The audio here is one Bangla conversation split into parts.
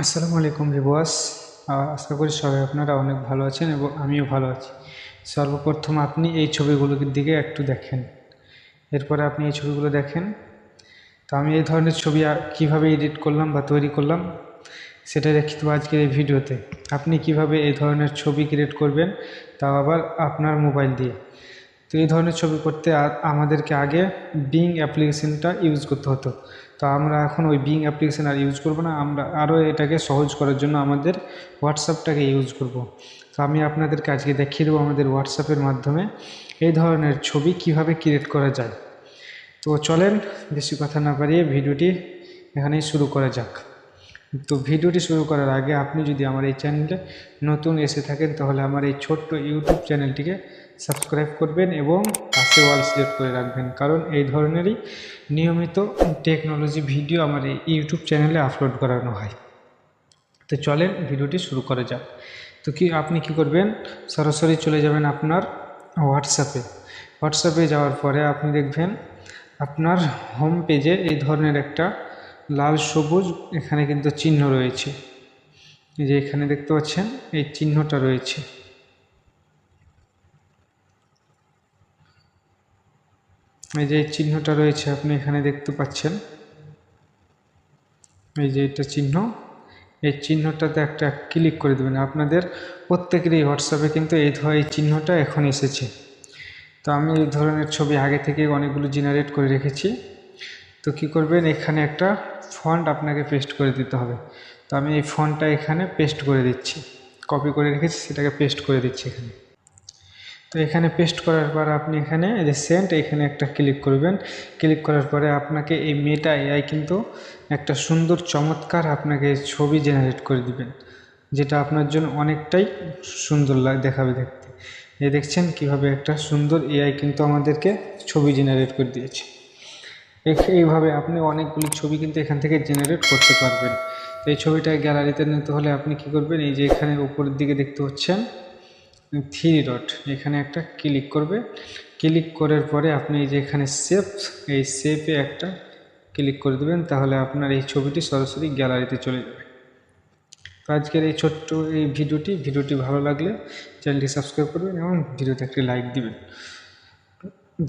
আসসালামু আলাইকুম ভিউয়ার্স। আশা করি সবাই আপনারা অনেক ভালো আছেন এবং আমিও ভালো আছি। সর্বপ্রথম আপনি এই ছবিগুলোর দিকে একটু দেখেন, এরপরে আপনি এই ছবিগুলো দেখেন। তো আমি এই ধরনের ছবি কিভাবে এডিট করলাম বা তৈরি করলাম সেটা দেখিয়ে দেবো আজকের এই ভিডিওতে। আপনি কিভাবে এই ধরনের ছবি ক্রিয়েট করবেন, তাও আবার আপনার মোবাইল দিয়ে। তো এই ধরনের ছবি করতে আমাদেরকে আগে বিং অ্যাপ্লিকেশনটা ইউজ করতে হতো। তো আমরা এখন ওই বিং অ্যাপ্লিকেশন আর ইউজ করব না, আমরা আরও এটাকে সহজ করার জন্য আমাদের হোয়াটসঅ্যাপটাকে ইউজ করব। তো আমি আপনাদেরকে আজকে দেখিয়ে দেবো আমাদের হোয়াটসঅ্যাপের মাধ্যমে এই ধরনের ছবি কিভাবে ক্রিয়েট করা যায়। তো চলেন বেশি কথা না বাড়িয়ে ভিডিওটি এখানেই শুরু করা যাক। তো ভিডিওটি শুরু করার আগে আপনি যদি আমার এই চ্যানেলে নতুন এসে থাকেন তাহলে আমার এই ছোট্ট ইউটিউব চ্যানেলটিকে সাবস্ক্রাইব করবেন এবং পাশে অল সিলেক্ট করে রাখবেন, কারণ এই ধরনেরই নিয়মিত টেকনোলজি ভিডিও আমার এই ইউটিউব চ্যানেলে আপলোড করানো হয়। তো চলেন ভিডিওটি শুরু করা যাক। তো আপনি কি করবেন, সরাসরি চলে যাবেন আপনার হোয়াটসঅ্যাপে যাওয়ার পরে আপনি দেখবেন আপনার হোম পেজে এই ধরনের একটা লাল সবুজ এখানে কিন্তু চিহ্ন রয়েছে। এই যে এখানে দেখতে পাচ্ছেন এই চিহ্নটা রয়েছে। এই যে চিহ্নটা রয়েছে আপনি এখানে দেখতে পাচ্ছেন, এই যে এটা চিহ্ন, এই চিহ্নটাতে একটা ক্লিক করে দেবেন। আপনাদের প্রত্যেকেরই হোয়াটসঅ্যাপে কিন্তু এই চিহ্নটা এখন এসেছে। তো আমি এই ধরনের ছবি আগে থেকে অনেকগুলো জেনারেট করে রেখেছি। তো কি করবেন, এখানে একটা ফন্ট আপনাকে পেস্ট করে দিতে হবে। তো আমি এই ফন্টটা এখানে পেস্ট করে দিচ্ছি, কপি করে রেখেছি সেটাকে পেস্ট করে দিচ্ছি এখানে। তো এখানে পেস্ট করার পর আপনি এখানে এই যে সেন্ড, এখানে একটা ক্লিক করবেন। ক্লিক করার পরে আপনাকে এই মেটা এআই কিন্তু একটা সুন্দর চমৎকার আপনাকে ছবি জেনারেট করে দিবেন, যেটা আপনার জন্য অনেকটাই সুন্দর দেখাবে দেখতে। এই দেখছেন কিভাবে একটা সুন্দর এআই কিন্তু আমাদেরকে ছবি জেনারেট করে দিয়েছে। এইভাবে আপনি অনেকগুলি ছবি কিন্তু এখান থেকে জেনারেট করতে পারবেন। তো এই ছবিটা গ্যালারিতে নিতে হলে আপনি কি করবেন, এই যে এখানে উপরের দিকে দেখতে পাচ্ছেন থ্রি ডট, এখানে একটা ক্লিক করবে। ক্লিক করার পরে আপনি এই যে এখানে সেভ, এই সেভে একটা ক্লিক করে দেবেন, তাহলে আপনার এই ছবিটি সরাসরি গ্যালারিতে চলে যাবে। তো আজকের এই ছোট্ট এই ভিডিওটি ভালো লাগলে চ্যানেলটি সাবস্ক্রাইব করবেন এবং ভিডিওতে একটি লাইক দিবেন।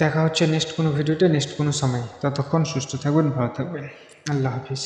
দেখা হচ্ছে নেক্সট কোনো ভিডিওতে নেক্সট কোনো সময়। ততক্ষণ সুস্থ থাকবেন, ভালো থাকবেন। আল্লাহ হাফিজ।